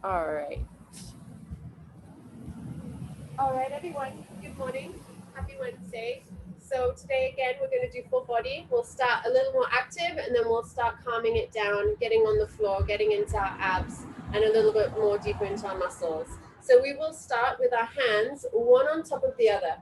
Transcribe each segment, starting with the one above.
All right. All right, everyone. Good morning. Happy Wednesday. So today again, we're going to do full body. We'll start a little more active and then we'll start calming it down, getting on the floor, getting into our abs and a little bit more deeper into our muscles. So we will start with our hands, one on top of the other.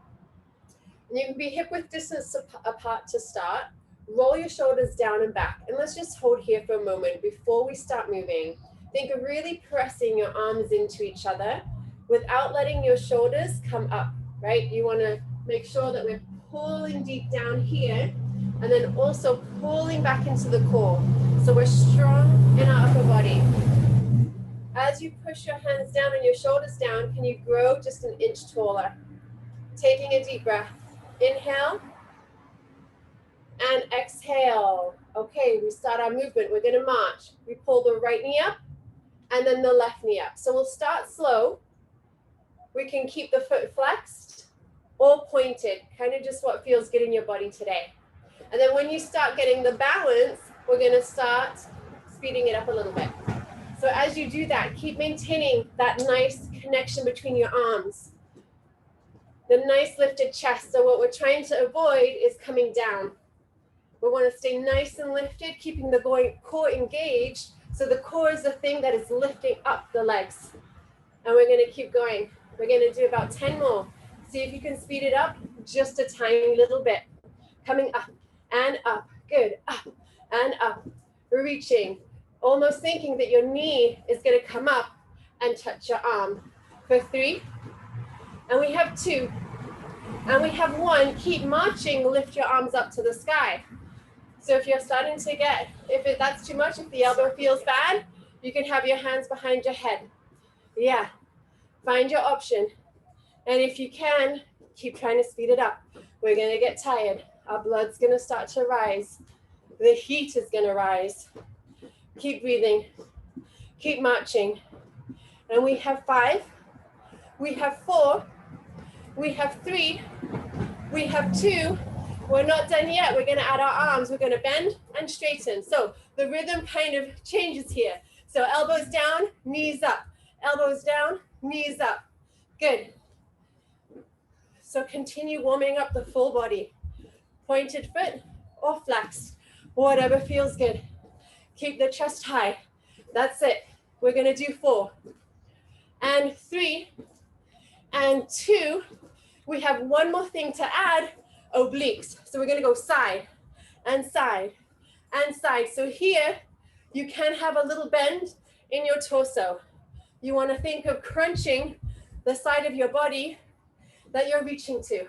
And you can be hip width distance apart to start. Roll your shoulders down and back. And let's just hold here for a moment before we start moving. Think of really pressing your arms into each other without letting your shoulders come up, right? You want to make sure that we're pulling deep down here and then also pulling back into the core. So we're strong in our upper body. As you push your hands down and your shoulders down, can you grow just an inch taller? Taking a deep breath. Inhale and exhale. Okay, we start our movement. We're going to march. We pull the right knee up and then the left knee up. So we'll start slow. We can keep the foot flexed or pointed, kind of just what feels good in your body today. And then when you start getting the balance, we're going to start speeding it up a little bit. So as you do that, keep maintaining that nice connection between your arms, the nice lifted chest. So what we're trying to avoid is coming down. We want to stay nice and lifted, keeping the core engaged. So the core is the thing that is lifting up the legs. And we're going to keep going. We're going to do about 10 more. See if you can speed it up just a tiny little bit. Coming up and up. Good. Up and up. Reaching. Almost thinking that your knee is going to come up and touch your arm. For 3. And we have 2. And we have 1. Keep marching. Lift your arms up to the sky. So if you're starting to get, that's too much, if the elbow feels bad, you can have your hands behind your head. Yeah, find your option. And if you can, keep trying to speed it up. We're going to get tired. Our blood's going to start to rise. The heat is going to rise. Keep breathing. Keep marching. And we have 5. We have 4. We have 3. We have 2. We're not done yet. We're going to add our arms. We're going to bend and straighten. So the rhythm kind of changes here. So elbows down, knees up. Elbows down, knees up. Good. So continue warming up the full body. Pointed foot or flexed, whatever feels good. Keep the chest high. That's it. We're going to do 4 and 3 and 2. We have one more thing to add. Obliques. So we're going to go side and side and side. So here you can have a little bend in your torso. You want to think of crunching the side of your body that you're reaching to.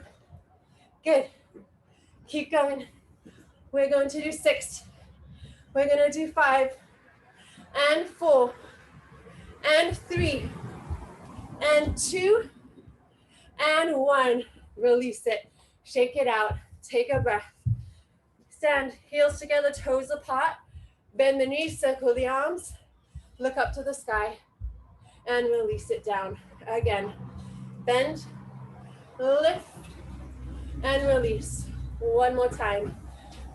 Good. Keep going. We're going to do 6. We're going to do 5 and 4 and 3 and 2 and 1. Release it. Shake it out. Take a breath. Stand, heels together, toes apart. Bend the knees, circle the arms. Look up to the sky and release it down. Again, bend, lift, and release. One more time.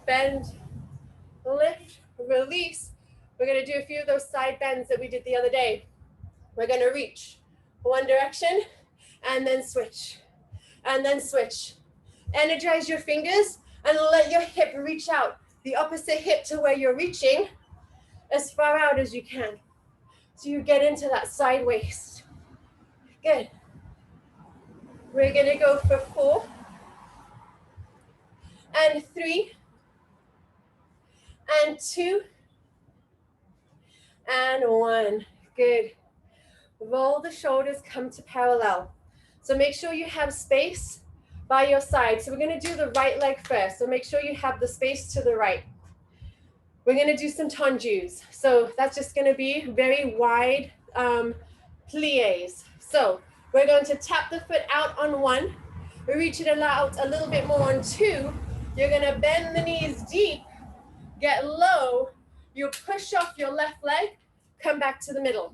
Bend, lift, release. We're going to do a few of those side bends that we did the other day. We're going to reach one direction and then switch, and then switch. Energize your fingers and let your hip reach out. The opposite hip to where you're reaching as far out as you can. So you get into that side waist. Good. We're going to go for 4 and 3 and 2 and 1. Good. Roll the shoulders, come to parallel. So make sure you have space by your side. So we're going to do the right leg first. So make sure you have the space to the right. We're going to do some tendus. So that's just going to be very wide plies. So we're going to tap the foot out on 1. Reach it out a little bit more on 2. You're going to bend the knees deep, get low. You push off your left leg, come back to the middle.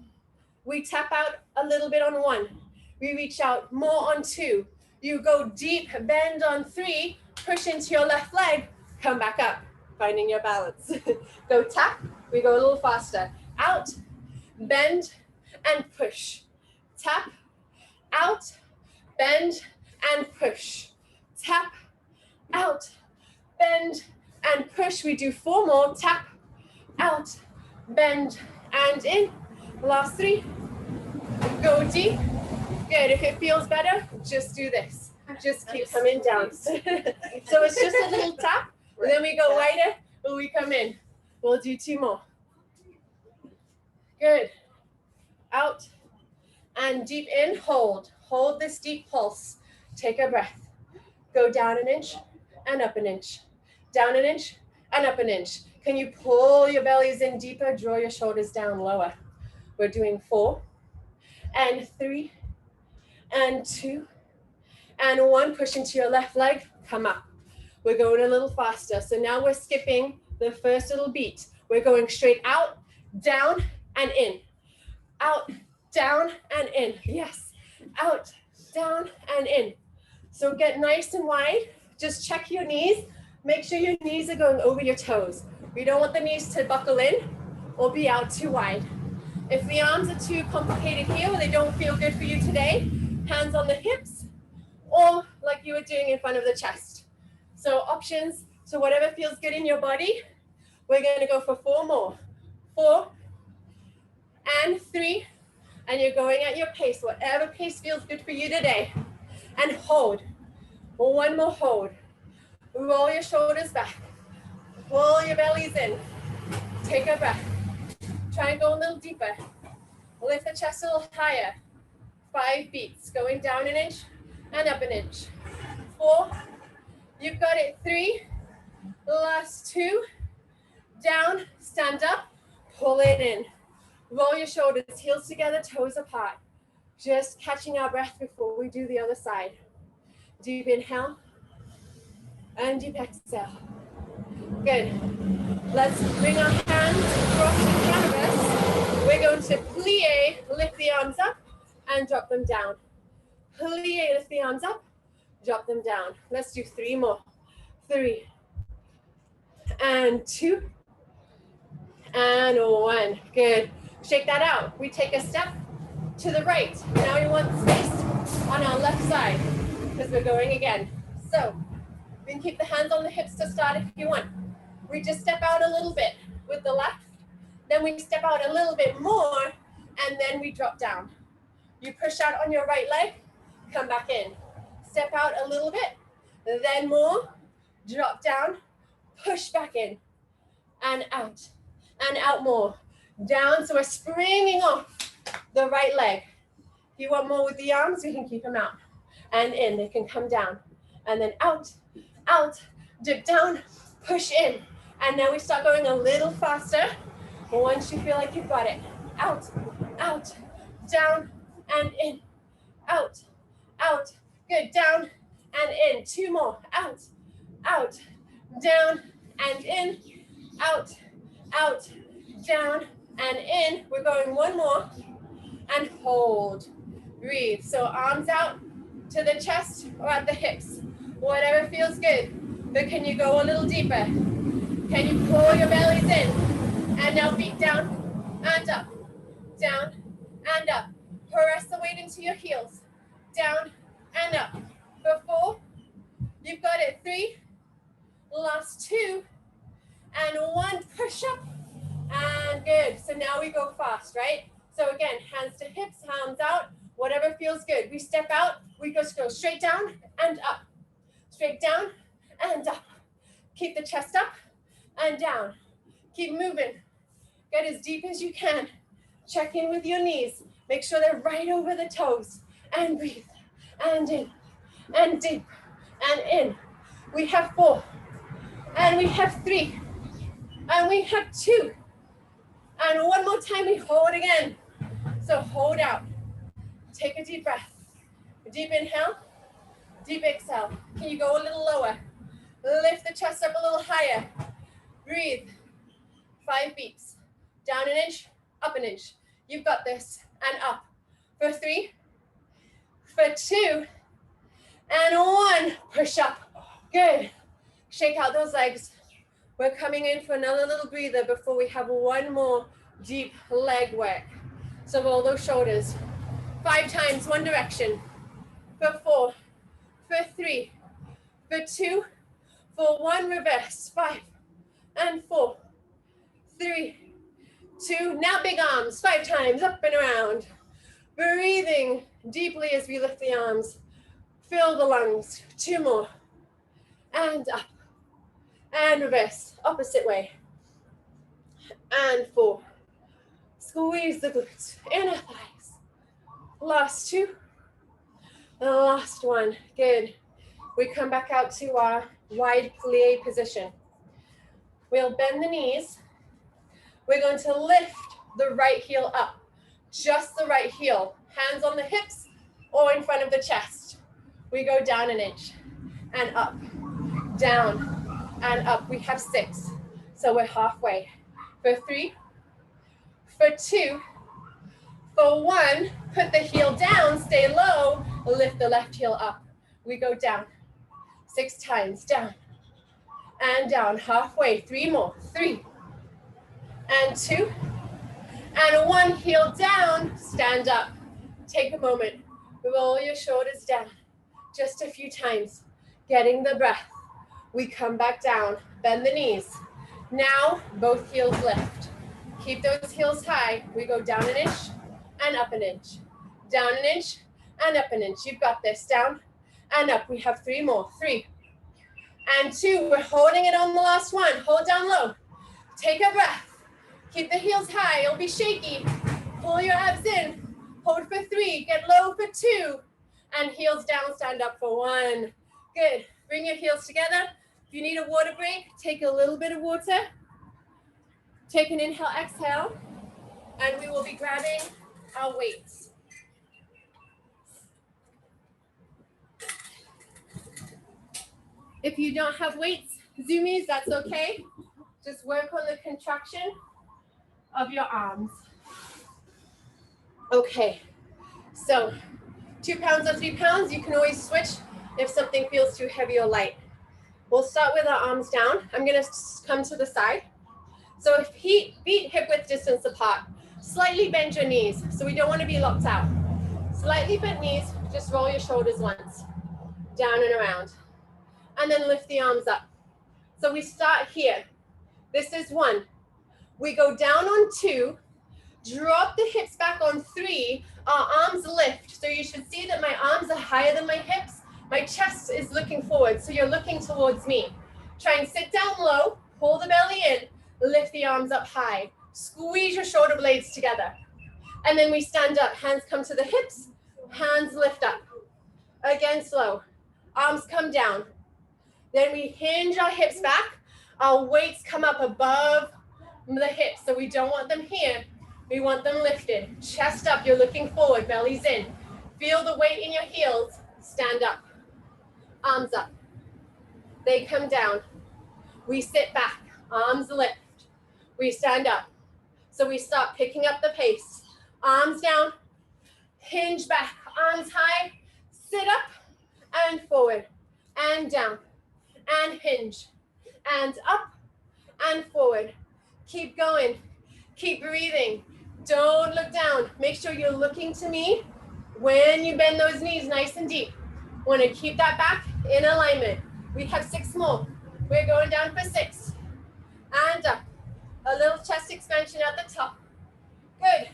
We tap out a little bit on 1. We reach out more on 2. You go deep, bend on 3, push into your left leg, come back up, finding your balance. Go tap, we go a little faster. Out, bend, and push. Tap, out, bend, and push. Tap, out, bend, and push. We do 4 more. Tap, out, bend, and in. Last 3. Go deep. Good. If it feels better, just do this. Just keep coming down. So it's just a little tap, and then we go wider, and we come in. We'll do 2 more. Good. Out and deep in. Hold. Hold this deep pulse. Take a breath. Go down an inch and up an inch. Down an inch and up an inch. Can you pull your bellies in deeper? Draw your shoulders down lower. We're doing 4 and 3 and 2 and 1. Push into your left leg. Come up. We're going a little faster. So now we're skipping the first little beat. We're going straight out, down, and in. Out, down, and in. Yes. Out, down, and in. So get nice and wide. Just check your knees. Make sure your knees are going over your toes. We don't want the knees to buckle in or be out too wide. If the arms are too complicated here or they don't feel good for you today, hands on the hips or like you were doing in front of the chest. So options, so whatever feels good in your body. We're going to go for 4 more. 4 and 3, and you're going at your pace, whatever pace feels good for you today. And hold. 1 more hold. Roll your shoulders back. Pull your bellies in. Take a breath. Try and go a little deeper. Lift the chest a little higher. 5 beats. Going down an inch and up an inch. 4. You've got it. 3. Last 2. Down. Stand up. Pull it in. Roll your shoulders. Heels together. Toes apart. Just catching our breath before we do the other side. Deep inhale. And deep exhale. Good. Let's bring our hands across in front of us. We're going to plie, lift the arms up and drop them down. Plie, lift the arms up, drop them down. Let's do 3 more. 3 and 2 and 1. Good. Shake that out. We take a step to the right. Now we want space on our left side because we're going again. So we can keep the hands on the hips to start if you want. We just step out a little bit with the left, then we step out a little bit more, and then we drop down. You push out on your right leg, come back in. Step out a little bit, then more, drop down, push back in, and out more. Down, so we're springing off the right leg. If you want more with the arms, we can keep them out. And in, they can come down. And then out, dip down, push in. And now we start going a little faster. Once you feel like you've got it. Out, down, and in. Out. Good, down and in. 2 more. Out, down, and in. Out, down, and in. We're going 1 more. And hold. Breathe. So arms out to the chest or at the hips. Whatever feels good. But can you go a little deeper? Can you pull your bellies in? And now feet down and up. Down and up. Press the weight into your heels. Down and up. For 4. You've got it. 3. Last 2. And 1. Push up. And good. So now we go fast, right? So again, hands to hips, hands out. Whatever feels good. We step out. We just go straight down and up. Straight down and up. Keep the chest up and down. Keep moving. Get as deep as you can. Check in with your knees. Make sure they're right over the toes. And breathe. And in. And deep. And in. We have 4. And we have 3. And we have 2. And 1 more time, we hold again. So hold out. Take a deep breath. Deep inhale. Deep exhale. Can you go a little lower? Lift the chest up a little higher. Breathe. 5 beats. Down an inch, up an inch. You've got this. And up. For 3. For 2. And 1. Push up. Good. Shake out those legs. We're coming in for another little breather before we have 1 more deep leg work. So roll those shoulders. 5 times, one direction. For 4, for 3, for 2, for 1, reverse. 5 and 4, 3, 2. Now big arms, 5 times, up and around. Breathing deeply as we lift the arms. Fill the lungs. 2 more. And up. And reverse, opposite way. And 4. Squeeze the glutes, inner thighs. Last 2. And last 1. Good. We come back out to our wide plie position. We'll bend the knees. We're going to lift the right heel up. Just the right heel. Hands on the hips or in front of the chest. We go down an inch and up, down and up. We have 6. So we're halfway. For 3, for 2, for 1, put the heel down, stay low, lift the left heel up. We go down. 6 times, down and down, halfway. 3 more. 3 and 2 and 1. Heel down, stand up. Take a moment, roll your shoulders down. Just a few times, getting the breath. We come back down, bend the knees. Now, both heels lift. Keep those heels high. We go down an inch and up an inch. Down an inch and up an inch. You've got this. Down and up. We have 3 more. 3 and 2. We're holding it on the last 1. Hold down low. Take a breath. Keep the heels high. It'll be shaky. Pull your abs in. Hold for 3. Get low for 2. And heels down. Stand up for 1. Good. Bring your heels together. If you need a water break, take a little bit of water. Take an inhale, exhale. And we will be grabbing our weights. If you don't have weights, zoomies, that's okay. Just work on the contraction of your arms. Okay, so 2 pounds or 3 pounds, you can always switch if something feels too heavy or light. We'll start with our arms down. I'm gonna come to the side. So feet hip width distance apart. Slightly bend your knees, so we don't wanna be locked out. Slightly bent knees, just roll your shoulders once. Down and around. And then lift the arms up. So we start here. This is 1. We go down on 2, drop the hips back on 3, our arms lift. So you should see that my arms are higher than my hips. My chest is looking forward, so you're looking towards me. Try and sit down low, pull the belly in, lift the arms up high. Squeeze your shoulder blades together. And then we stand up, hands come to the hips, hands lift up. Again, slow. Arms come down. Then we hinge our hips back. Our weights come up above the hips, so we don't want them here. We want them lifted. Chest up, you're looking forward, belly's in. Feel the weight in your heels. Stand up. Arms up. They come down. We sit back. Arms lift. We stand up. So we start picking up the pace. Arms down. Hinge back. Arms high. Sit up and forward and down and hinge and up and forward. Keep going. Keep breathing. Don't look down. Make sure you're looking to me when you bend those knees nice and deep. Want to keep that back in alignment. We have 6 more. We're going down for 6. And up. A little chest expansion at the top. Good.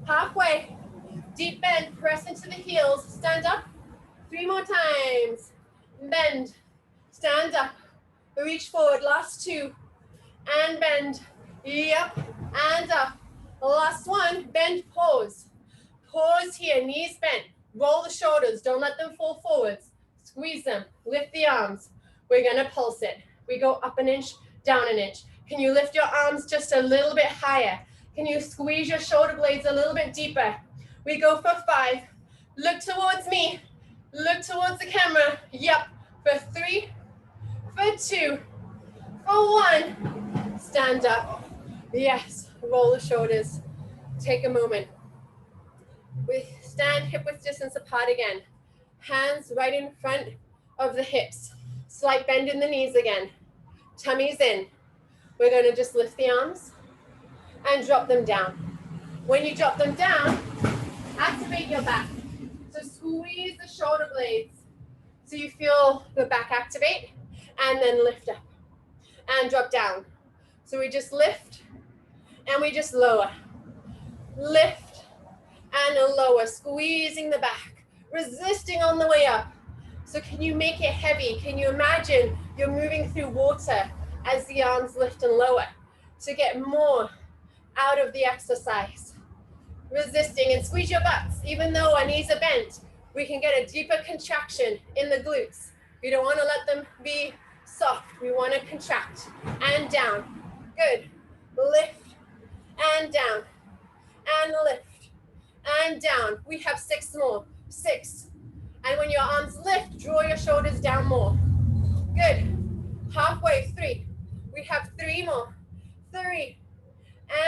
Halfway. Deep bend. Press into the heels. Stand up. 3 more times. Bend. Stand up. Reach forward. Last 2. And bend. Yep. And up. Last 1. Bend. Pause. Pause here. Knees bent. Roll the shoulders. Don't let them fall forwards. Squeeze them. Lift the arms. We're going to pulse it. We go up an inch, down an inch. Can you lift your arms just a little bit higher? Can you squeeze your shoulder blades a little bit deeper? We go for 5. Look towards me. Look towards the camera. Yep. For 3, for 2, for 1. Stand up. Yes. Roll the shoulders. Take a moment. We stand hip width distance apart again. Hands right in front of the hips. Slight bend in the knees again. Tummy's in. We're going to just lift the arms and drop them down. When you drop them down, activate your back. So squeeze the shoulder blades so you feel the back activate, and then lift up and drop down. So we just lift and we just lower. Lift and lower, squeezing the back, resisting on the way up. So can you make it heavy? Can you imagine you're moving through water as the arms lift and lower to get more out of the exercise? Resisting, and squeeze your butts. Even though our knees are bent, we can get a deeper contraction in the glutes. We don't want to let them be soft. We want to contract and down. Good. Lift and down and lift and down. We have 6 more. 6. And when your arms lift, draw your shoulders down more. Good. Halfway. 3. We have 3 more. 3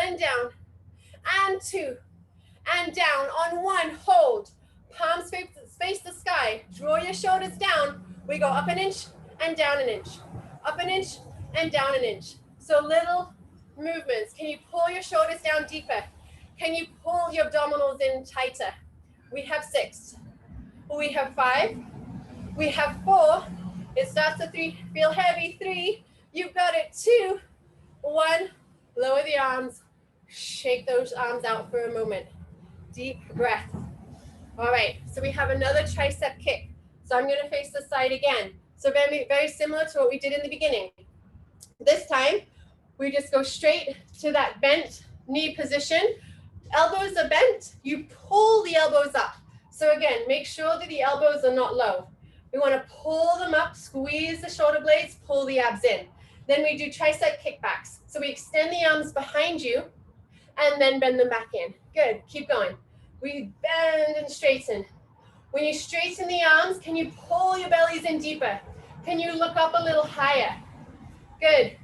and down and 2 and down. On 1, hold. Palms face the sky. Draw your shoulders down. We go up an inch and down an inch. Up an inch and down an inch. So little movements. Can you pull your shoulders down deeper? Can you pull your abdominals in tighter? We have 6. We have 5. We have 4. It starts at 3. Feel heavy. 3. You've got it. 2. 1. Lower the arms. Shake those arms out for a moment. Deep breath. All right, so we have another tricep kick. So I'm going to face the side again. So very similar to what we did in the beginning. This time, we just go straight to that bent knee position. Elbows are bent. You pull the elbows up. So again, make sure that the elbows are not low. We want to pull them up, squeeze the shoulder blades, pull the abs in. Then we do tricep kickbacks. So we extend the arms behind you and then bend them back in. Good, keep going. We bend and straighten. When you straighten the arms, can you pull your bellies in deeper? Can you look up a little higher? Good.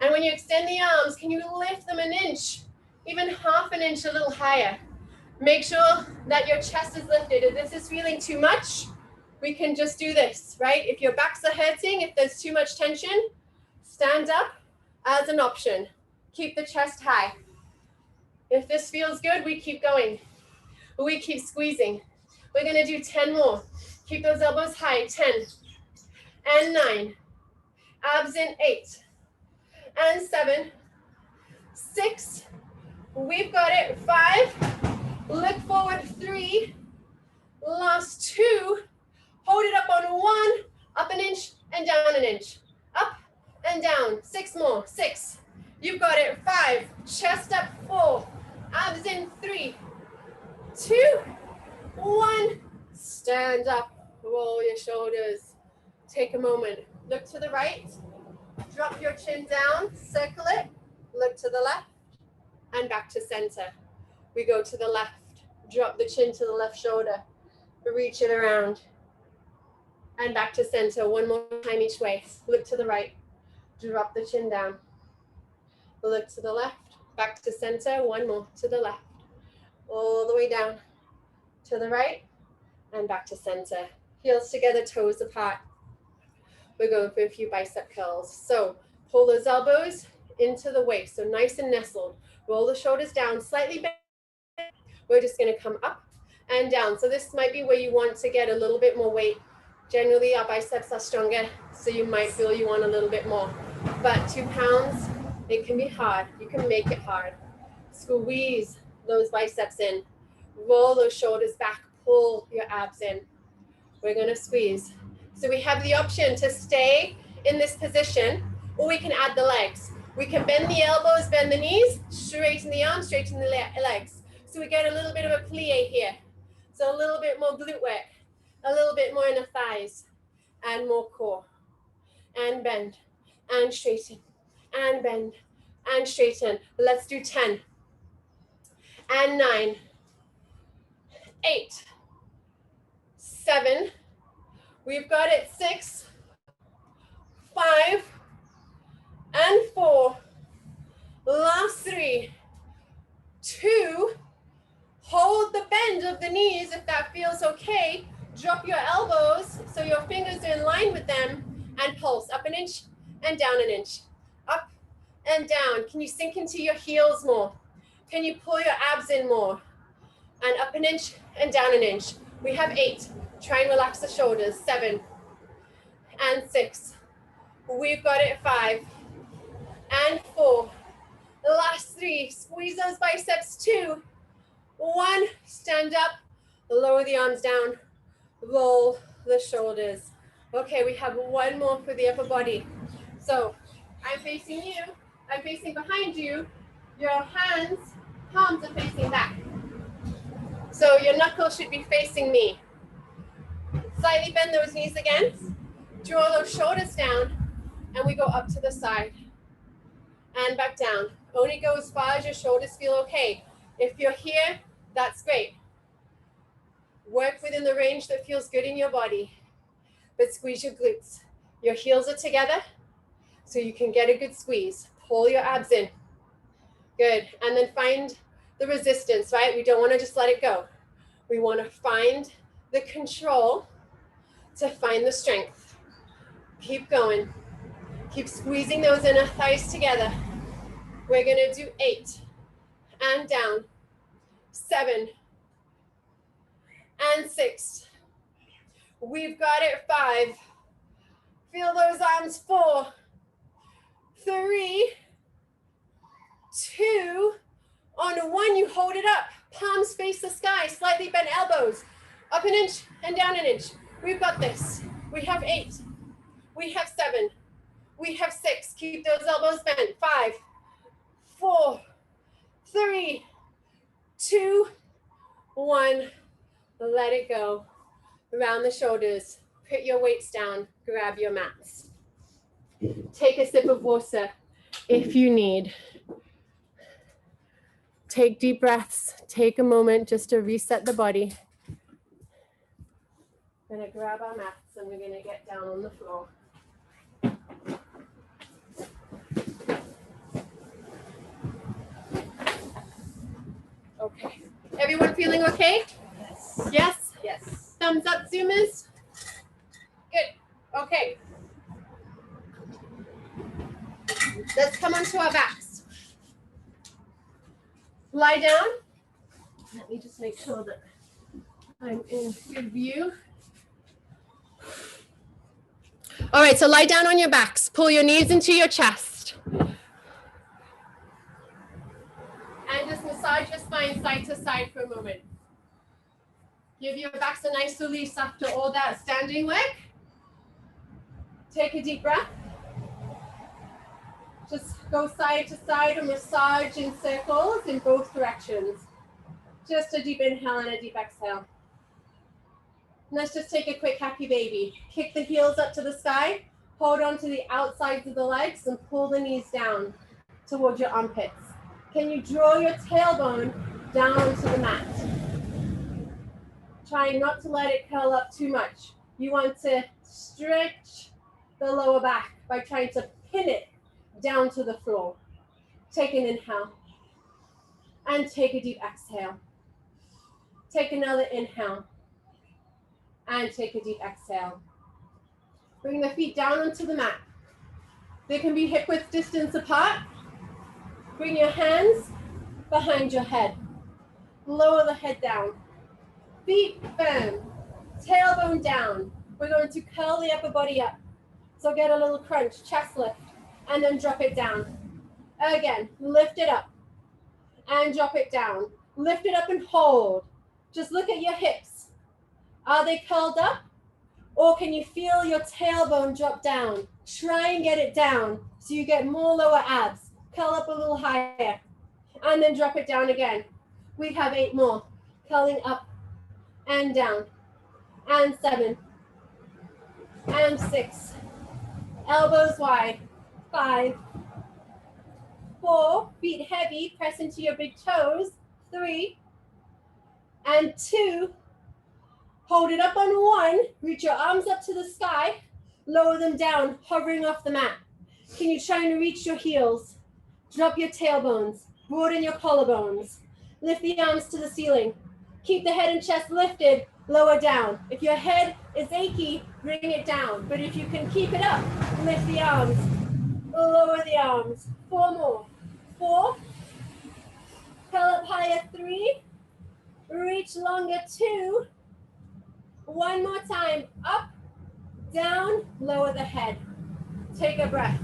And when you extend the arms, can you lift them an inch, even half an inch a little higher? Make sure that your chest is lifted. If this is feeling too much, we can just do this, right? If your backs are hurting, if there's too much tension, stand up as an option. Keep the chest high. If this feels good, we keep going. We keep squeezing. We're going to do 10 more. Keep those elbows high. 10 and 9. Abs in. 8 and 7. 6. We've got it. 5. Look forward. 3. Last 2. Hold it up on 1. Up an inch and down an inch. Up and down. 6 more. 6. You've got it. 5. Chest up. 4. Abs in. 3. 2. 1. Stand up. Roll your shoulders. Take a moment. Look to the right. Drop your chin down. Circle it. Look to the left. And back to center. We go to the left. Drop the chin to the left shoulder. Reach it around. And back to center. One more time each way. Look to the right. Drop the chin down. Look to the left. Back to center. One more to the left. All the way down to the right and back to center. Heels together, toes apart. We're going for a few bicep curls. So pull those elbows into the waist. So nice and nestled. Roll the shoulders down, slightly bent. We're just going to come up and down. So this might be where you want to get a little bit more weight. Generally, our biceps are stronger, so you might feel you want a little bit more. But 2 pounds, it can be hard. You can make it hard. Squeeze those biceps in. Roll those shoulders back. Pull your abs in. We're going to squeeze. So we have the option to stay in this position, or we can add the legs. We can bend the elbows, bend the knees, straighten the arms, straighten the legs. So we get a little bit of a plie here. So a little bit more glute work, a little bit more in the thighs, and more core. And bend, and straighten, and bend, and straighten. Let's do 10. And 9. 8. 7. We've got it. 6. 5. And 4. Last 3. 2. Hold the bend of the knees if that feels okay. Drop your elbows so your fingers are in line with them and pulse up an inch and down an inch. Up and down. Can you sink into your heels more? Can you pull your abs in more? And up an inch and down an inch. We have 8. Try and relax the shoulders. 7 and 6. We've got it. 5 and 4. The last 3. Squeeze those biceps. 2, 1. Stand up. Lower the arms down. Roll the shoulders. Okay, we have one more for the upper body. So I'm facing you. I'm facing behind you. Your hands, palms are facing back. So your knuckles should be facing me. Slightly bend those knees again. Draw those shoulders down. And we go up to the side. And back down. Only go as far as your shoulders feel okay. If you're here, that's great. Work within the range that feels good in your body. But squeeze your glutes. Your heels are together, so you can get a good squeeze. Pull your abs in. Good. And then find the resistance, right? We don't want to just let it go. We want to find the control to find the strength. Keep going. Keep squeezing those inner thighs together. We're going to do 8 and down. 7 and 6. We've got it. 5. Feel those arms. 4, 3, 2, on 1, you hold it up. Palms face the sky, slightly bent elbows. Up an inch and down an inch. We've got this. We have 8. We have 7. We have 6. Keep those elbows bent. 5, 4, 3, 2, 1. Let it go. Around the shoulders. Put your weights down. Grab your mats. Take a sip of water if you need. Take deep breaths. Take a moment just to reset the body. We're going to grab our mats and we're going to get down on the floor. Okay. Everyone feeling okay? Yes. Yes? Yes. Thumbs up, Zoomers. Good. Okay. Let's come onto our backs. Lie down. Let me just make sure that I'm in good view. All right, so lie down on your backs. Pull your knees into your chest. And just massage your spine side to side for a moment. Give your backs a nice release after all that standing work. Take a deep breath. Just go side to side and massage in circles in both directions. Just a deep inhale and a deep exhale. Let's just take a quick happy baby. Kick the heels up to the sky. Hold on to the outsides of the legs and pull the knees down towards your armpits. Can you draw your tailbone down onto the mat? Try not to let it curl up too much. You want to stretch the lower back by trying to pin it down to the floor. Take an inhale and take a deep exhale. Take another inhale and take a deep exhale. Bring the feet down onto the mat. They can be hip width distance apart. Bring your hands behind your head. Lower the head down. Feet firm. Tailbone down. We're going to curl the upper body up. So get a little crunch, chest lift, and then drop it down. Again, lift it up and drop it down. Lift it up and hold. Just look at your hips. Are they curled up? Or can you feel your tailbone drop down? Try and get it down so you get more lower abs. Curl up a little higher and then drop it down again. We have 8 more. Curling up and down. And 7. And 6. Elbows wide. 5. 4. Feet heavy. Press into your big toes. 3. And 2. Hold it up on 1. Reach your arms up to the sky. Lower them down, hovering off the mat. Can you try and reach your heels? Drop your tailbones. Broaden your collarbones. Lift the arms to the ceiling. Keep the head and chest lifted. Lower down. If your head is achy, bring it down. But if you can keep it up, lift the arms. Lower the arms. 4 more. 4. Curl up higher, 3. Reach longer, 2. One more time, up, down, lower the head. Take a breath.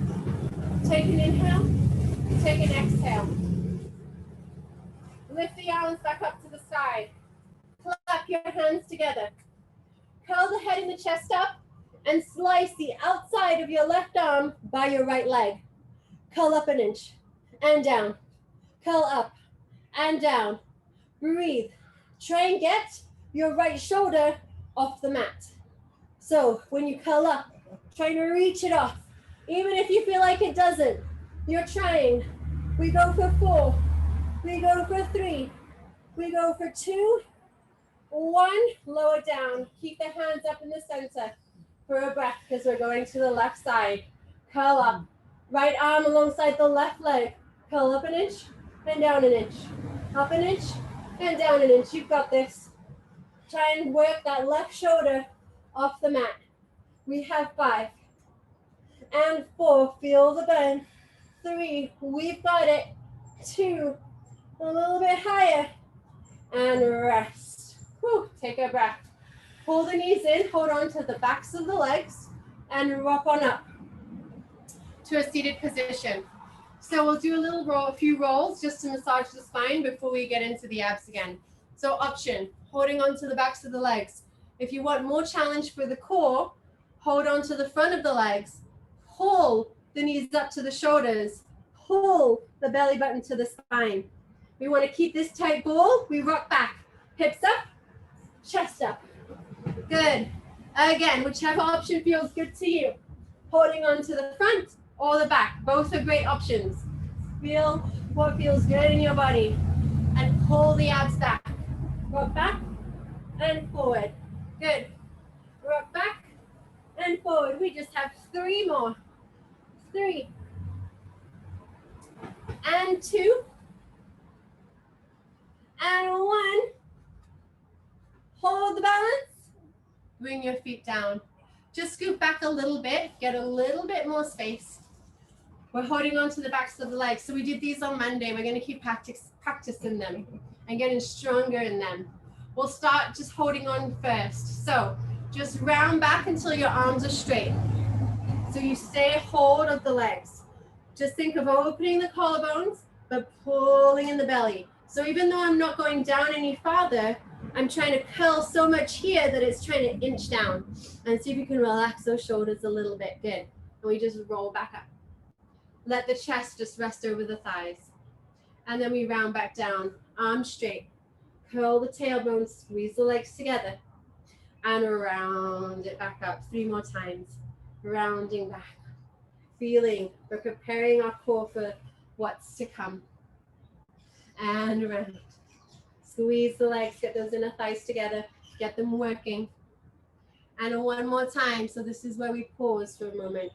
Take an inhale, take an exhale. Lift the arms back up to the side. Clap your hands together. Curl the head and the chest up and slice the outside of your left arm by your right leg. Curl up an inch and down. Curl up and down. Breathe. Try and get your right shoulder off the mat. So when you curl up, try to reach it off. Even if you feel like it doesn't, you're trying. We go for 4. We go for 3. We go for 2. 1, lower down. Keep the hands up in the center for a breath because we're going to the left side. Curl up. Right arm alongside the left leg. Curl up an inch and down an inch. Up an inch and down an inch. You've got this. Try and work that left shoulder off the mat. We have 5 and 4. Feel the burn. 3. We've got it. 2. A little bit higher. And rest. Whew. Take a breath. Pull the knees in. Hold on to the backs of the legs and rock on up to a seated position. So we'll do a few rolls just to massage the spine before we get into the abs again. So option, holding on to the backs of the legs. If you want more challenge for the core, hold on to the front of the legs. Pull the knees up to the shoulders. Pull the belly button to the spine. We want to keep this tight ball. We rock back. Hips up, chest up. Good. Again, whichever option feels good to you. Holding on to the front or the back. Both are great options. Feel what feels good in your body. And pull the abs back. Rock back and forward. Good. Rock back and forward. We just have 3 more. 3 and 2 and 1. Hold the balance. Bring your feet down. Just scoot back a little bit. Get a little bit more space. We're holding on to the backs of the legs. So we did these on Monday. We're going to keep practicing them and getting stronger in them. We'll start just holding on first. So just round back until your arms are straight. So you stay hold of the legs. Just think of opening the collarbones, but pulling in the belly. So even though I'm not going down any farther, I'm trying to curl so much here that it's trying to inch down. And see if you can relax those shoulders a little bit. Good. And we just roll back up. Let the chest just rest over the thighs. And then we round back down, arms straight. Curl the tailbone, squeeze the legs together. And round it back up 3 more times. Rounding back. Feeling, we're preparing our core for what's to come. And around. Squeeze the legs, get those inner thighs together, get them working. And 1 more time. So this is where we pause for a moment.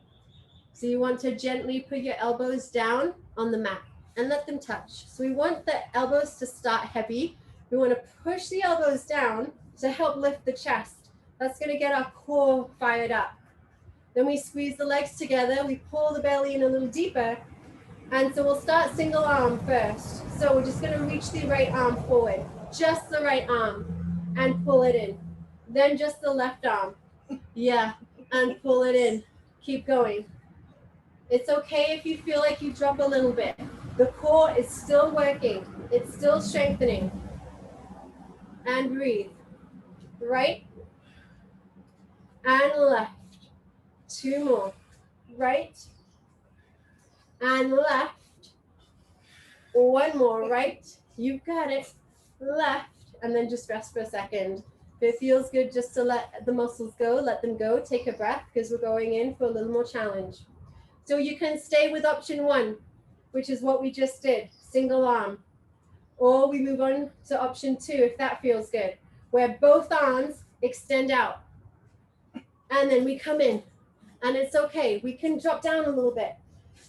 So you want to gently put your elbows down on the mat and let them touch. So we want the elbows to start heavy. We want to push the elbows down to help lift the chest. That's going to get our core fired up. Then we squeeze the legs together. We pull the belly in a little deeper. And so we'll start single arm first. So we're just going to reach the right arm forward, just the right arm, and pull it in. Then just the left arm. Yeah, and pull it in. Keep going. It's okay if you feel like you drop a little bit. The core is still working. It's still strengthening. And breathe. Right and left. 2 more. Right and left. 1 more. Right. You've got it. Left. And then just rest for a second. If it feels good just to let the muscles go, let them go. Take a breath because we're going in for a little more challenge. So you can stay with option 1, which is what we just did, single arm. Or we move on to option 2 if that feels good, where both arms extend out. And then we come in. And it's okay. We can drop down a little bit.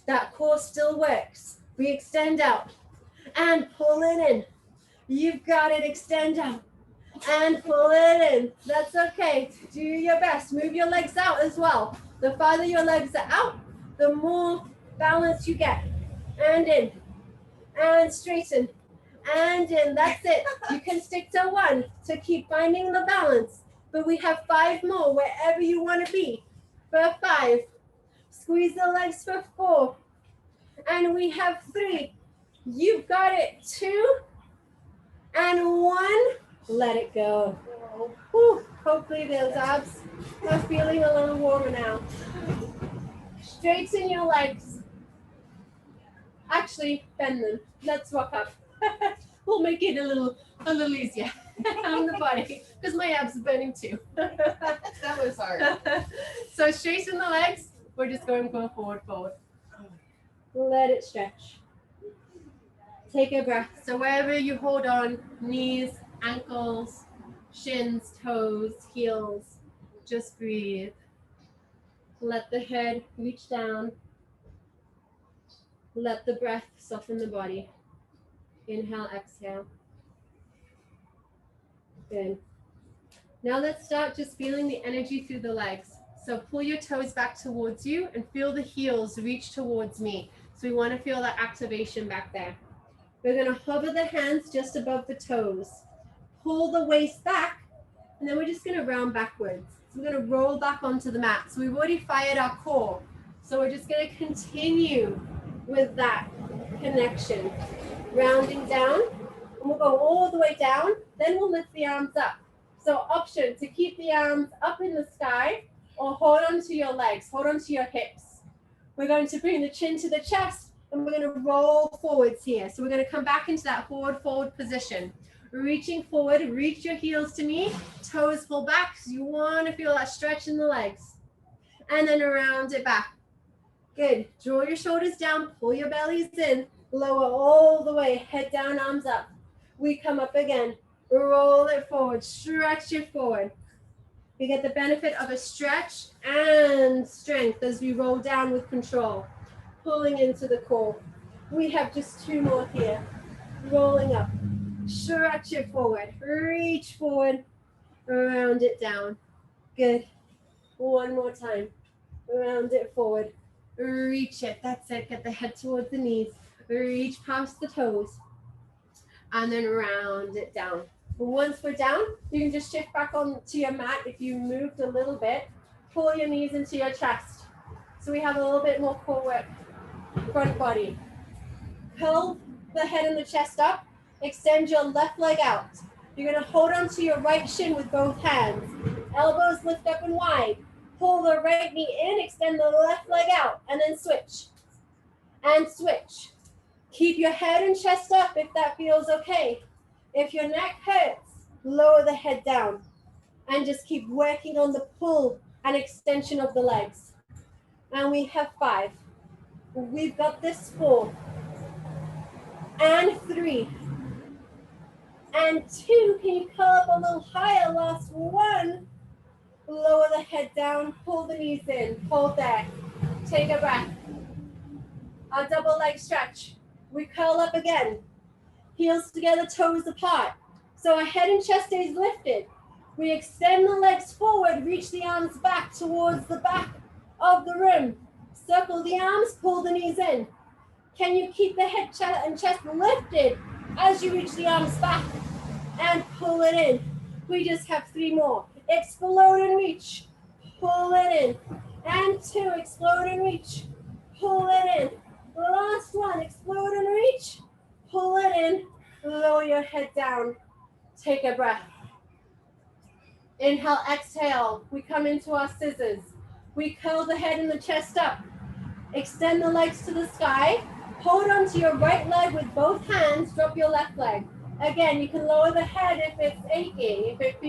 That core still works. We extend out and pull it in. You've got it. Extend out and pull it in. That's okay. Do your best. Move your legs out as well. The farther your legs are out, the more balance you get. And in. And straighten. and in. That's it. You can stick to one to keep finding the balance. But we have 5 more wherever you want to be. For 5. Squeeze the legs for 4. And we have 3. You've got it. 2 and 1. Let it go. Whew. Hopefully those abs are feeling a little warmer now. Straighten your legs. Actually, bend them. Let's walk up. We'll make it a little easier on the body because my abs are burning too. That was hard. So straighten the legs. We're just going forward. Let it stretch. Take a breath. So wherever you hold on, knees, ankles, shins, toes, heels, just breathe. Let the head reach down. Let the breath soften the body. Inhale, exhale. Good. Now let's start just feeling the energy through the legs. So pull your toes back towards you and feel the heels reach towards me. So we want to feel that activation back there. We're going to hover the hands just above the toes. Pull the waist back, and then we're just going to round backwards. So we're going to roll back onto the mat. So we've already fired our core. So we're just going to continue with that connection. Rounding down, and we'll go all the way down, then we'll lift the arms up. So option to keep the arms up in the sky or hold onto your legs, hold onto your hips. We're going to bring the chin to the chest and we're going to roll forwards here. So we're going to come back into that forward position. Reaching forward, reach your heels to me, toes pull back because you want to feel that stretch in the legs. And then around it back. Good. Draw your shoulders down, pull your bellies in, lower all the way, head down, arms up. We come up again, roll it forward, stretch it forward. We get the benefit of a stretch and strength as we roll down with control, pulling into the core. We have just 2 more here. Rolling up, stretch it forward, reach forward, round it down. Good. 1 more time. Round it forward. Reach it. That's it. Get the head towards the knees. Reach past the toes. And then round it down. Once we're down, you can just shift back onto your mat if you moved a little bit. Pull your knees into your chest. So we have a little bit more core work. Front body. Curl the head and the chest up. Extend your left leg out. You're going to hold onto your right shin with both hands. Elbows lift up and wide. Pull the right knee in, extend the left leg out, and then switch. And switch. Keep your head and chest up if that feels okay. If your neck hurts, lower the head down. And just keep working on the pull and extension of the legs. And we have 5. We've got this 4. And 3. And 2. Can you curl up a little higher? Last 1. Lower the head down, pull the knees in, hold there. Take a breath. Our double leg stretch. We curl up again. Heels together, toes apart. So our head and chest stays lifted. We extend the legs forward, reach the arms back towards the back of the room. Circle the arms, pull the knees in. Can you keep the head and chest lifted as you reach the arms back and pull it in? We just have 3 more. Explode and reach, pull it in. And 2, explode and reach, pull it in. Last 1, explode and reach, pull it in. Lower your head down. Take a breath. Inhale, exhale. We come into our scissors. We curl the head and the chest up. Extend the legs to the sky. Hold onto your right leg with both hands. Drop your left leg. Again, you can lower the head if it's aching, if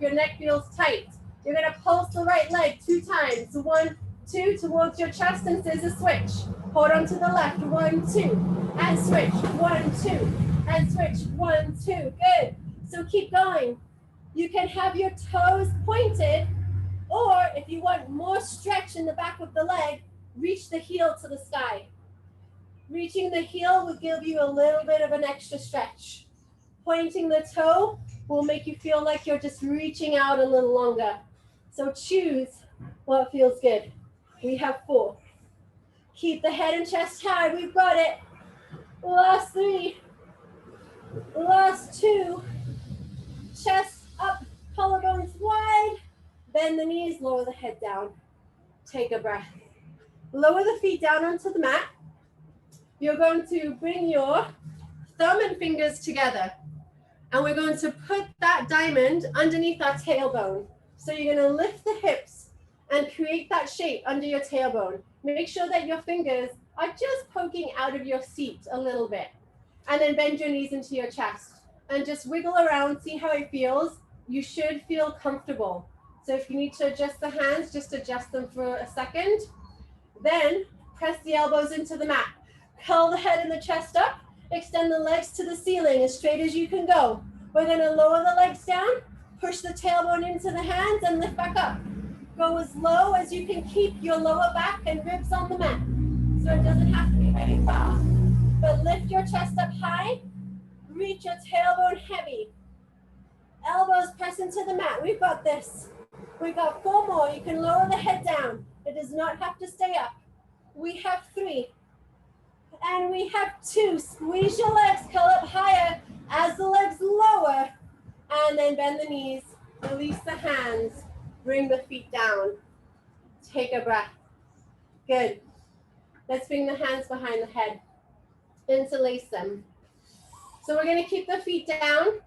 your neck feels tight. You're going to pulse the right leg 2 times. 1, 2 towards your chest and scissor switch. Hold on to the left. 1, 2 and switch. 1, 2 and switch. 1, 2. Good. So keep going. You can have your toes pointed, or if you want more stretch in the back of the leg, reach the heel to the sky. Reaching the heel will give you a little bit of an extra stretch. Pointing the toe will make you feel like you're just reaching out a little longer. So choose what feels good. We have 4. Keep the head and chest high. We've got it. Last 3. Last two. Chest up, collarbones wide. Bend the knees, lower the head down. Take a breath. Lower the feet down onto the mat. You're going to bring your thumb and fingers together. And we're going to put that diamond underneath our tailbone. So you're going to lift the hips and create that shape under your tailbone. Make sure that your fingers are just poking out of your seat a little bit. And then bend your knees into your chest. And just wiggle around, see how it feels. You should feel comfortable. So if you need to adjust the hands, just adjust them for a second. Then press the elbows into the mat. Curl the head and the chest up. Extend the legs to the ceiling as straight as you can go. We're going to lower the legs down, push the tailbone into the hands and lift back up. Go as low as you can keep your lower back and ribs on the mat. So it doesn't have to be very far. But lift your chest up high, reach your tailbone heavy. Elbows press into the mat. We've got this. We've got 4 more. You can lower the head down. It does not have to stay up. We have 3. And we have 2. Squeeze your legs, curl up higher as the legs lower. And then bend the knees, release the hands, bring the feet down. Take a breath. Good. Let's bring the hands behind the head. Interlace them. So we're going to keep the feet down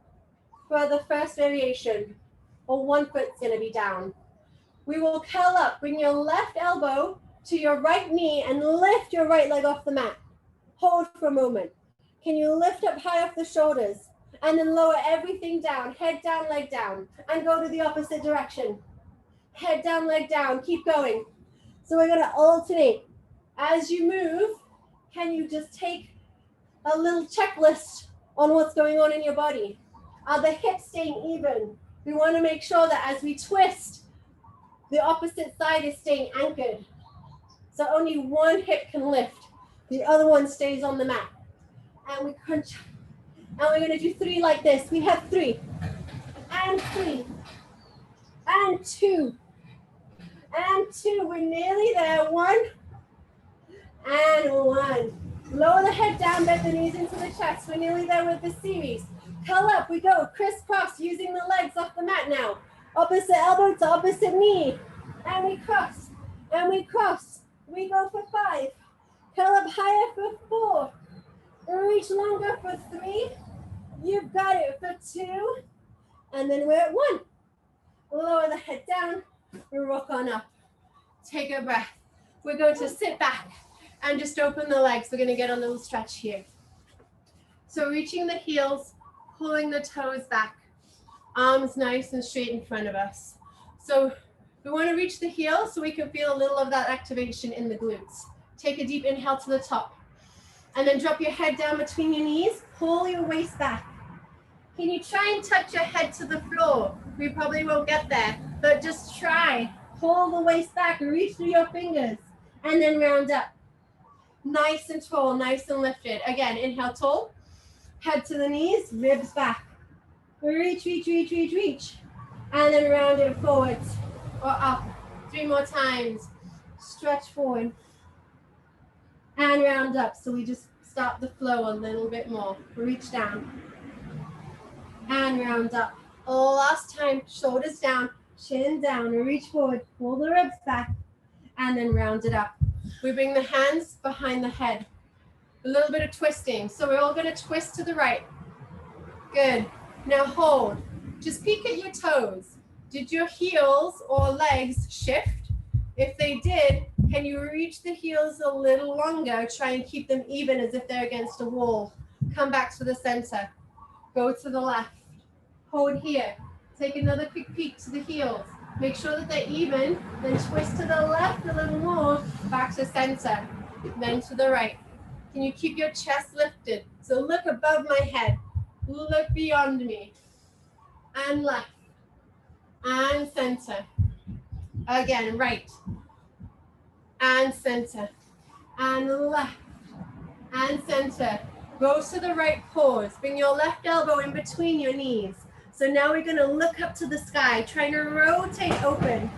for the first variation, or one foot's going to be down. We will curl up. Bring your left elbow to your right knee and lift your right leg off the mat. Hold for a moment. Can you lift up high off the shoulders and then lower everything down, head down, leg down, and go to the opposite direction. Head down, leg down, keep going. So we're going to alternate. As you move, can you just take a little checklist on what's going on in your body? Are the hips staying even? We want to make sure that as we twist, the opposite side is staying anchored. So only one hip can lift. The other one stays on the mat. And we crunch. And we're going to do 3 like this. We have 3. And 3. And 2. And 2. We're nearly there. 1. And 1. Lower the head down, bend the knees into the chest. We're nearly there with this series. Curl up, we go crisscross using the legs off the mat now. Opposite elbow to opposite knee. And we cross. And we cross. We go for 5. Curl up higher for 4. Reach longer for 3. You've got it for 2. And then we're at 1. Lower the head down. Rock on up. Take a breath. We're going to sit back and just open the legs. We're going to get a little stretch here. So reaching the heels, pulling the toes back, arms nice and straight in front of us. So we want to reach the heels so we can feel a little of that activation in the glutes. Take a deep inhale to the top. And then drop your head down between your knees, pull your waist back. Can you try and touch your head to the floor? We probably won't get there, but just try. Pull the waist back, reach through your fingers, and then round up. Nice and tall, nice and lifted. Again, inhale tall, head to the knees, ribs back. Reach, reach, reach, reach, reach. And then round it forwards or up. 3 more times. Stretch forward. And round up. So we just start the flow a little bit more. Reach down. And round up. Last time, shoulders down, chin down. Reach forward, pull the ribs back, and then round it up. We bring the hands behind the head. A little bit of twisting. So we're all going to twist to the right. Good. Now hold. Just peek at your toes. Did your heels or legs shift? If they did, can you reach the heels a little longer? Try and keep them even as if they're against a wall. Come back to the center. Go to the left. Hold here. Take another quick peek to the heels. Make sure that they're even. Then twist to the left a little more. Back to center. Then to the right. Can you keep your chest lifted? So look above my head. Look beyond me. And left. And center. Again, right. And center. And left. And center. Go to the right, pause. Bring your left elbow in between your knees. So now we're going to look up to the sky, trying to rotate open.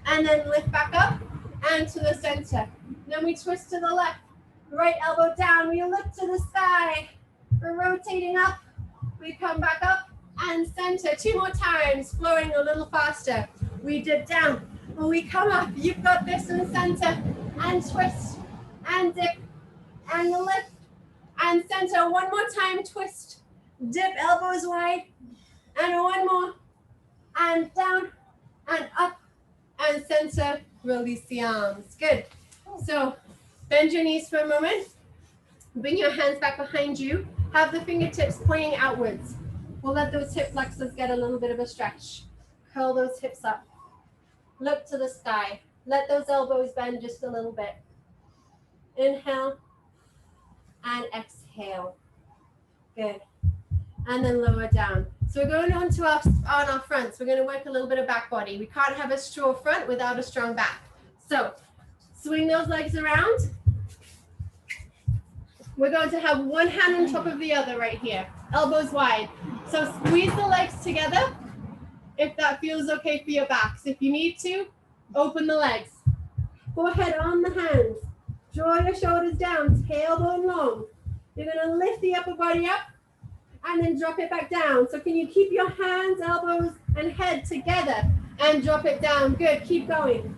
And then lift back up and to the center. Then we twist to the left. Right elbow down. We look to the sky. We're rotating up We come back up and center. 2 more times, flowing a little faster. We dip down. When we come up, you've got this in center. And twist. And dip. And lift. And center. One more time, twist. Dip, elbows wide. And one more. And down. And up. And center. Release the arms. Good. So bend your knees for a moment. Bring your hands back behind you. Have the fingertips pointing outwards. We'll let those hip flexors get a little bit of a stretch. Curl those hips up. Look to the sky. Let those elbows bend just a little bit. Inhale and exhale. Good. And then lower down. So we're going on to our fronts. We're going to work a little bit of back body. We can't have a strong front without a strong back. So swing those legs around. We're going to have one hand on top of the other right here. Elbows wide. So squeeze the legs together if that feels okay for your backs. If you need to, open the legs. Go ahead on the hands. Draw your shoulders down, tailbone long. You're going to lift the upper body up and then drop it back down. So can you keep your hands, elbows, and head together and drop it down? Good, keep going.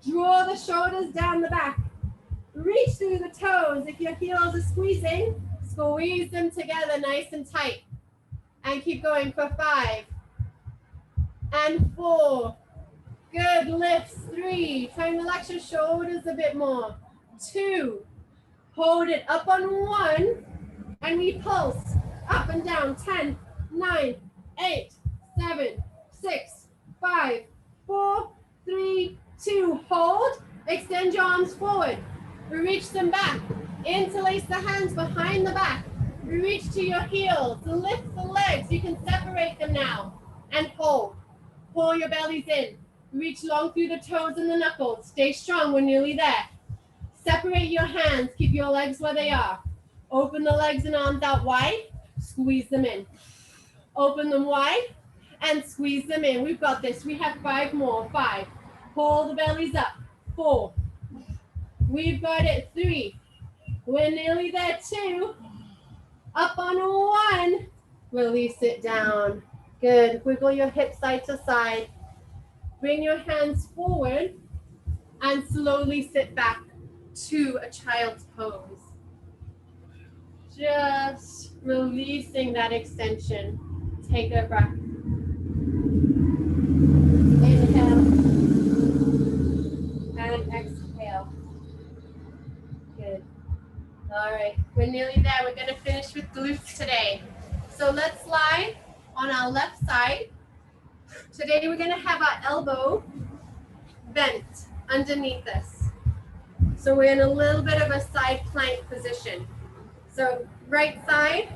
Draw the shoulders down the back. Reach through the toes. If your heels are squeezing, squeeze them together nice and tight. And keep going for 5 and 4. Good, lifts. 3. Try and relax your shoulders a bit more. 2. Hold it up on 1. And we pulse up and down. 10, 9, 8, 7, 6, 5, 4, 3, 2. Hold. Extend your arms forward. Reach them back. Interlace the hands behind the back. Reach to your heels. Lift the legs. You can separate them now. And hold. Pull your bellies in. Reach long through the toes and the knuckles. Stay strong. We're nearly there. Separate your hands. Keep your legs where they are. Open the legs and arms out wide. Squeeze them in. Open them wide and squeeze them in. We've got this. We have 5 more. 5. Pull the bellies up. 4. We've got it. 3. We're nearly there. 2. Up on 1. Release it down. Good. Wiggle your hips side to side. Bring your hands forward and slowly sit back to a child's pose. Just releasing that extension. Take a breath. Inhale and exhale. Good. All right, we're nearly there. We're going to finish with glutes today. So let's lie on our left side. Today we're going to have our elbow bent underneath us. So we're in a little bit of a side plank position. So right side,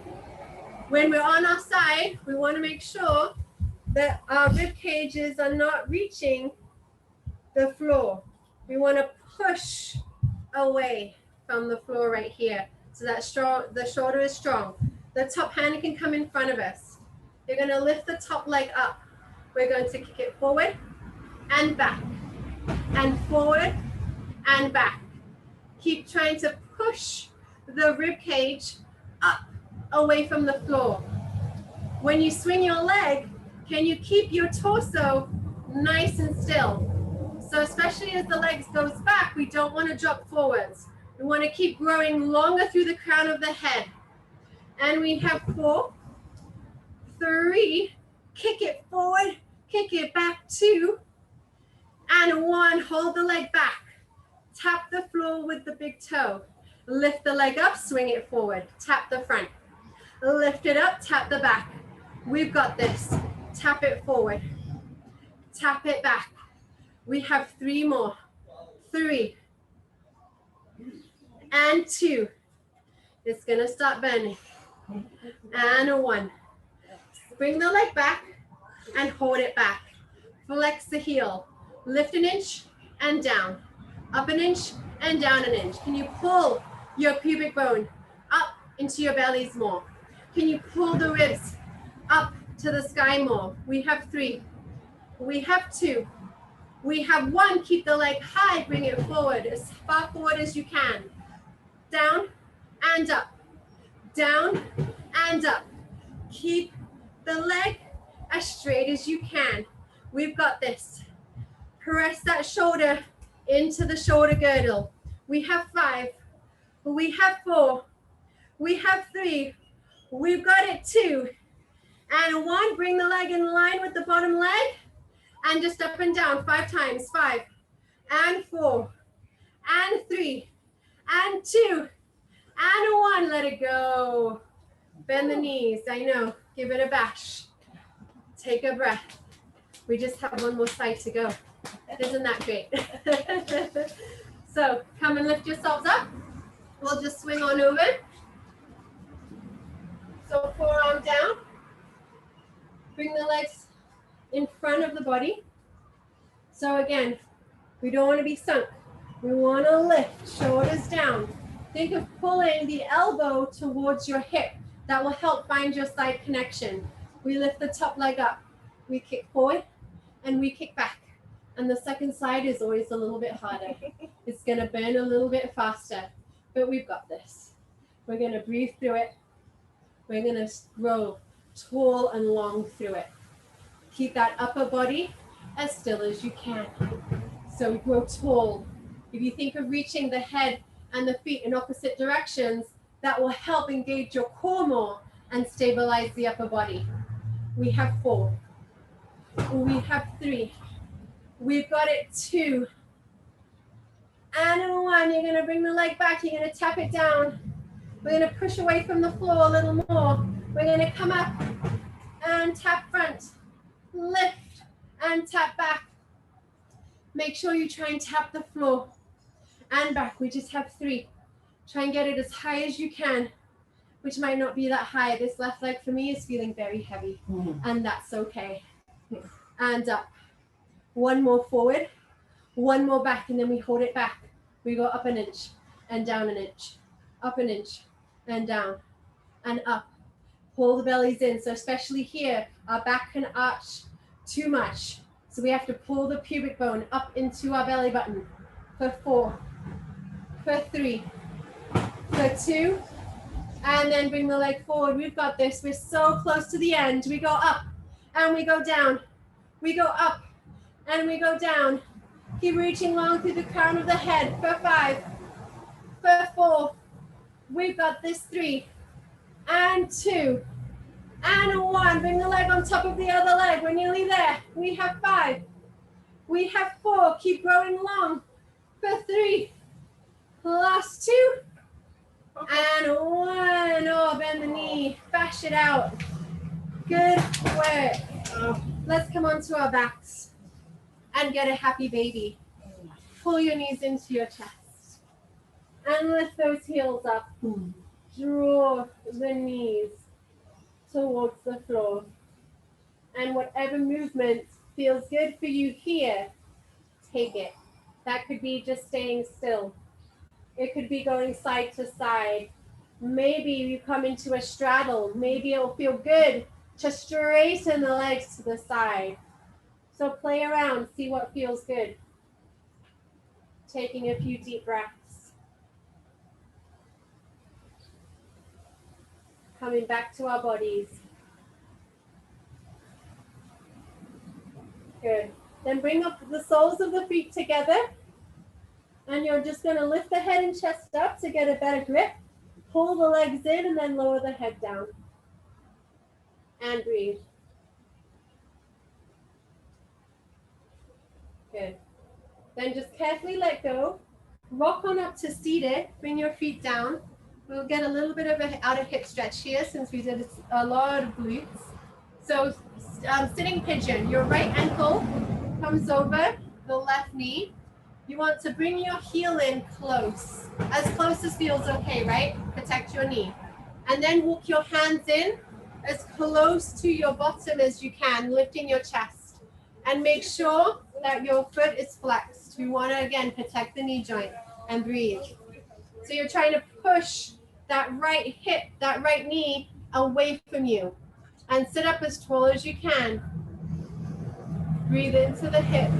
when we're on our side, we want to make sure that our rib cages are not reaching the floor. We want to push away from the floor right here. So that the shoulder is strong. The top hand can come in front of us. You're going to lift the top leg up. We're going to kick it forward and back and forward and back. Keep trying to push the rib cage up away from the floor. When you swing your leg, can you keep your torso nice and still? So especially as the legs goes back, we don't want to drop forwards. We want to keep growing longer through the crown of the head. And we have 4, 3, kick it forward, kick it back, 2, and 1. Hold the leg back. Tap the floor with the big toe. Lift the leg up, swing it forward. Tap the front. Lift it up, tap the back. We've got this. Tap it forward. Tap it back. We have 3 more. 3 and 2. It's going to start bending. And 1. Bring the leg back and hold it back. Flex the heel. Lift an inch and down. Up an inch and down an inch. Can you pull your pubic bone up into your bellies more? Can you pull the ribs up to the sky more? We have 3. We have 2. We have 1. Keep the leg high. Bring it forward, as far forward as you can. Down and up. Down and up. Keep the leg as straight as you can. We've got this. Press that shoulder into the shoulder girdle. We have 5. We have 4. We have 3. We've got it 2. And 1. Bring the leg in line with the bottom leg. And just up and down 5 times. 5. And 4. And 3. And 2. And 1. Let it go. Bend the knees. I know. Give it a bash. Take a breath. We just have one more side to go. Isn't that great? So come and lift yourselves up. We'll just swing on over. So forearm down. Bring the legs in front of the body. So again, we don't want to be sunk. We want to lift, shoulders down. Think of pulling the elbow towards your hip. That will help find your side connection. We lift the top leg up. We kick forward and we kick back. And the second side is always a little bit harder. It's going to burn a little bit faster, but we've got this. We're going to breathe through it. We're going to grow tall and long through it. Keep that upper body as still as you can. So we grow tall. If you think of reaching the head and the feet in opposite directions, that will help engage your core more and stabilize the upper body. We have 4. We have 3. We've got it 2. And 1. You're going to bring the leg back. You're going to tap it down. We're going to push away from the floor a little more. We're going to come up and tap front. Lift and tap back. Make sure you try and tap the floor and back. We just have 3. Try and get it as high as you can, which might not be that high. This left leg for me is feeling very heavy, and that's okay. And up. 1 more forward, 1 more back, and then we hold it back. We go up an inch and down an inch, up an inch and down and up. Pull the bellies in. So especially here, our back can arch too much. So we have to pull the pubic bone up into our belly button for 4, for 3, for 2, and then bring the leg forward. We've got this. We're so close to the end. We go up and we go down. We go up and we go down. Keep reaching long through the crown of the head for 5, for 4. We've got this 3 and 2 and 1. Bring the leg on top of the other leg. We're nearly there. We have 5. We have 4. Keep growing long for 3. Last 2 and 1. Oh, bend the knee. Bash it out. Good work. Let's come onto our backs and get a happy baby. Pull your knees into your chest and lift those heels up. Draw the knees towards the floor. And whatever movement feels good for you here, take it. That could be just staying still. It could be going side to side. Maybe you come into a straddle. Maybe it'll feel good to straighten the legs to the side. So play around, see what feels good. Taking a few deep breaths. Coming back to our bodies. Good. Then bring up the soles of the feet together. And you're just going to lift the head and chest up to get a better grip. Pull the legs in and then lower the head down. And breathe. Good. Then just carefully let go. Rock on up to seated. Bring your feet down. We'll get a little bit of an outer hip stretch here since we did a lot of glutes. So sitting pigeon. Your right ankle comes over the left knee. You want to bring your heel in close as feels okay, right? Protect your knee. And then walk your hands in as close to your bottom as you can, lifting your chest. And make sure that your foot is flexed. We want to, again, protect the knee joint and breathe. So you're trying to push that right hip, that right knee away from you. And sit up as tall as you can. Breathe into the hip.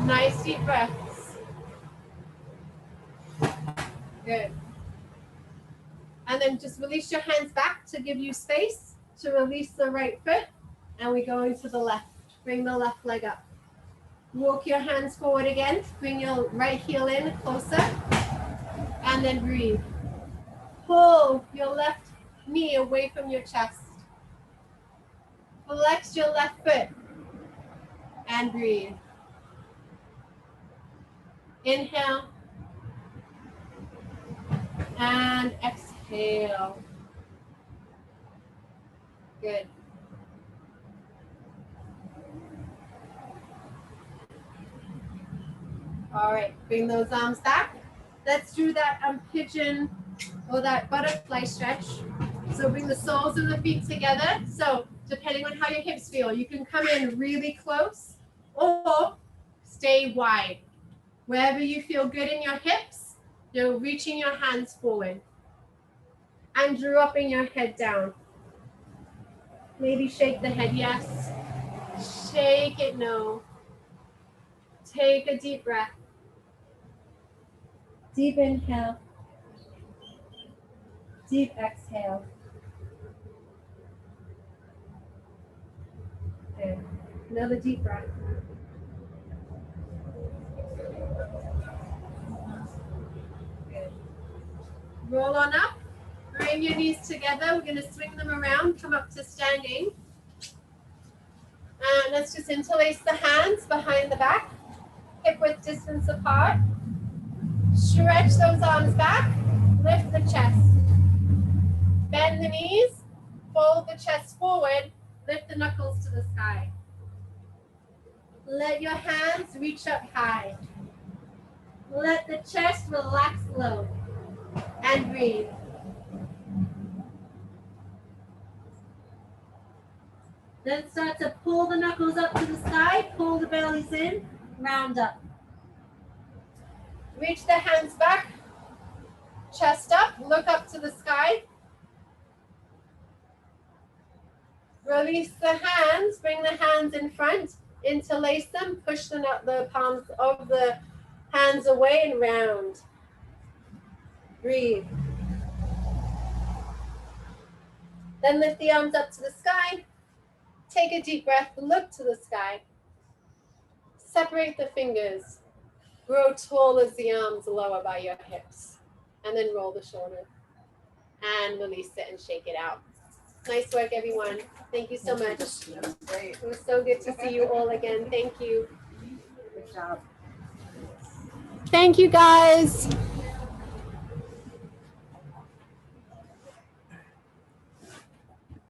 Nice deep breaths. Good. And then just release your hands back to give you space to release the right foot. And we go into the left. Bring the left leg up. Walk your hands forward again. Bring your right heel in closer. And then breathe. Pull your left knee away from your chest. Flex your left foot. And breathe. Inhale. And exhale. Good. All right, bring those arms back. Let's do that pigeon or that butterfly stretch. So bring the soles of the feet together. So depending on how your hips feel, you can come in really close or stay wide. Wherever you feel good in your hips, you're reaching your hands forward. And dropping your head down. Maybe shake the head, yes. Shake it, no. Take a deep breath. Deep inhale. Deep exhale. Good. Another deep breath. Good. Roll on up. Bring your knees together. We're going to swing them around. Come up to standing. And let's just interlace the hands behind the back. Hip width distance apart. Stretch those arms back. Lift the chest. Bend the knees. Fold the chest forward. Lift the knuckles to the sky. Let your hands reach up high. Let the chest relax low. And breathe. Then start to pull the knuckles up to the sky. Pull the bellies in. Round up. Reach the hands back. Chest up. Look up to the sky. Release the hands. Bring the hands in front. Interlace them. Push the palms of the hands away and round. Breathe. Then lift the arms up to the sky. Take a deep breath. Look to the sky. Separate the fingers. Grow tall as the arms lower by your hips. And then roll the shoulder. And release it and shake it out. Nice work, everyone. Thank you so much. Great. It was so good to see you all again. Thank you. Good job. Thank you, guys.